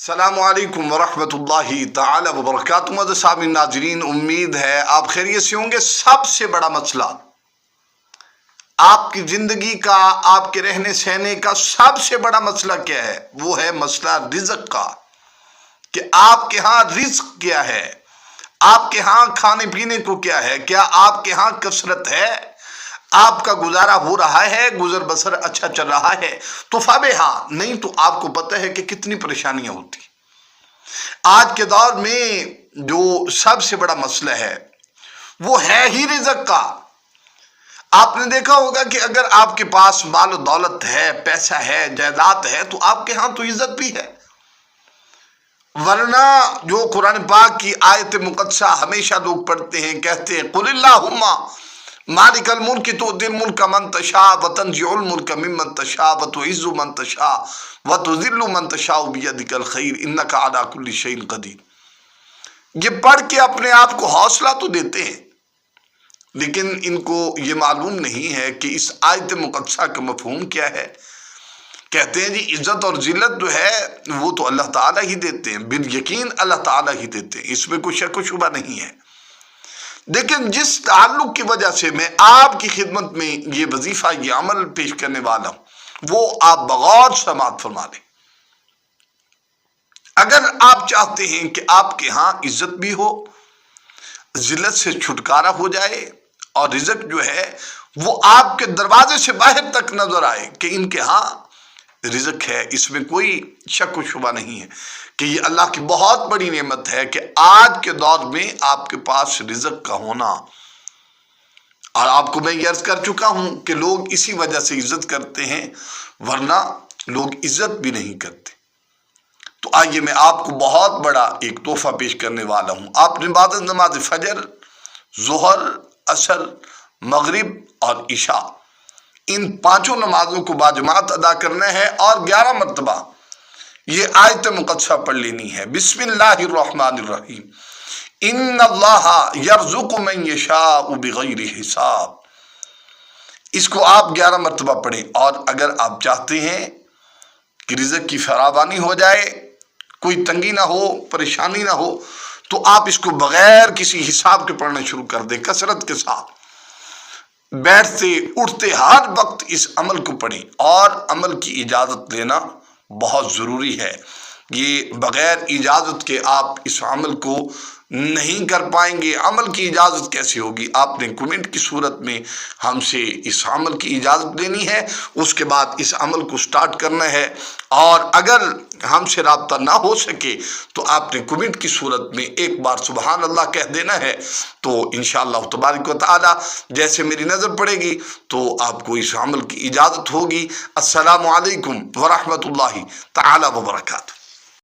السلام علیکم ورحمۃ تعالی وبرکاتہ۔ سامعین ناظرین، امید ہے آپ خیریت سے ہوں گے۔ سب سے بڑا مسئلہ آپ کی زندگی کا، آپ کے رہنے سہنے کا سب سے بڑا مسئلہ کیا ہے؟ وہ ہے مسئلہ رزق کا، کہ آپ کے ہاں رزق کیا ہے، آپ کے ہاں کھانے پینے کو کیا ہے، کیا آپ کے ہاں کثرت ہے، آپ کا گزارا ہو رہا ہے، گزر بسر اچھا چل رہا ہے تو فبہا، نہیں تو آپ کو پتہ ہے کہ کتنی پریشانیاں ہوتی۔ آج کے دور میں جو سب سے بڑا مسئلہ ہے وہ ہے ہی رزق کا۔ آپ نے دیکھا ہوگا کہ اگر آپ کے پاس مال و دولت ہے، پیسہ ہے، جائیداد ہے تو آپ کے ہاں تو عزت بھی ہے، ورنہ جو قرآن پاک کی آیت مقدسہ ہمیشہ لوگ پڑھتے ہیں، کہتے ہیں قل اللہم مالک الملک تؤتی الملک من تشاء وتنزع الملک ممن تشاء وتعز من تشاء وتذل من تشاء بیدک الخیر انک علی کل شیء قدیر۔ یہ پڑھ کے اپنے آپ کو حوصلہ تو دیتے ہیں، لیکن ان کو یہ معلوم نہیں ہے کہ اس آیت مقدسہ کا مفہوم کیا ہے۔ کہتے ہیں جی عزت اور ذلت جو ہے وہ تو اللہ تعالیٰ ہی دیتے ہیں، بالیقین اللہ تعالیٰ ہی دیتے ہیں، اس میں کوئی شک و شبہ نہیں ہے۔ لیکن جس تعلق کی وجہ سے میں آپ کی خدمت میں یہ وظیفہ، یہ عمل پیش کرنے والا ہوں، وہ آپ بغور سماعت فرما لیں۔ اگر آپ چاہتے ہیں کہ آپ کے ہاں عزت بھی ہو، ذلت سے چھٹکارا ہو جائے، اور رزق جو ہے وہ آپ کے دروازے سے باہر تک نظر آئے کہ ان کے ہاں رزق ہے، اس میں کوئی شک و شبہ نہیں ہے کہ یہ اللہ کی بہت بڑی نعمت ہے کہ آج کے دور میں آپ کے پاس رزق کا ہونا۔ اور آپ کو میں یہ عرض کر چکا ہوں کہ لوگ اسی وجہ سے عزت کرتے ہیں، ورنہ لوگ عزت بھی نہیں کرتے۔ تو آئیے میں آپ کو بہت بڑا ایک تحفہ پیش کرنے والا ہوں۔ آپ نے بعد نماز فجر، ظہر، عصر، مغرب اور عشاء، ان پانچوں نمازوں کو باجماعت ادا کرنا ہے، اور 11 مرتبہ یہ آیت مقدسہ پڑھ لینی ہے۔ بسم اللہ الرحمن الرحیم، ان اللہ یرزق من یشاء بغیر حساب۔ اس کو آپ 11 مرتبہ پڑھیں، اور اگر آپ چاہتے ہیں کہ رزق کی فراوانی ہو جائے، کوئی تنگی نہ ہو، پریشانی نہ ہو، تو آپ اس کو بغیر کسی حساب کے پڑھنا شروع کر دیں، کثرت کے ساتھ، بیٹھتے اٹھتے ہر وقت اس عمل کو پڑھیں۔ اور عمل کی اجازت لینا بہت ضروری ہے، یہ بغیر اجازت کے آپ اس عمل کو نہیں کر پائیں گے۔ عمل کی اجازت کیسے ہوگی؟ آپ نے کمنٹ کی صورت میں ہم سے اس عمل کی اجازت لینی ہے، اس کے بعد اس عمل کو سٹارٹ کرنا ہے، اور اگر ہم سے رابطہ نہ ہو سکے تو آپ نے کمنٹ کی صورت میں ایک بار سبحان اللہ کہہ دینا ہے، تو انشاءاللہ تبارک و تعالی جیسے میری نظر پڑے گی تو آپ کو اس عمل کی اجازت ہوگی۔ السلام علیکم ورحمۃ اللہ تعالی وبرکاتہ۔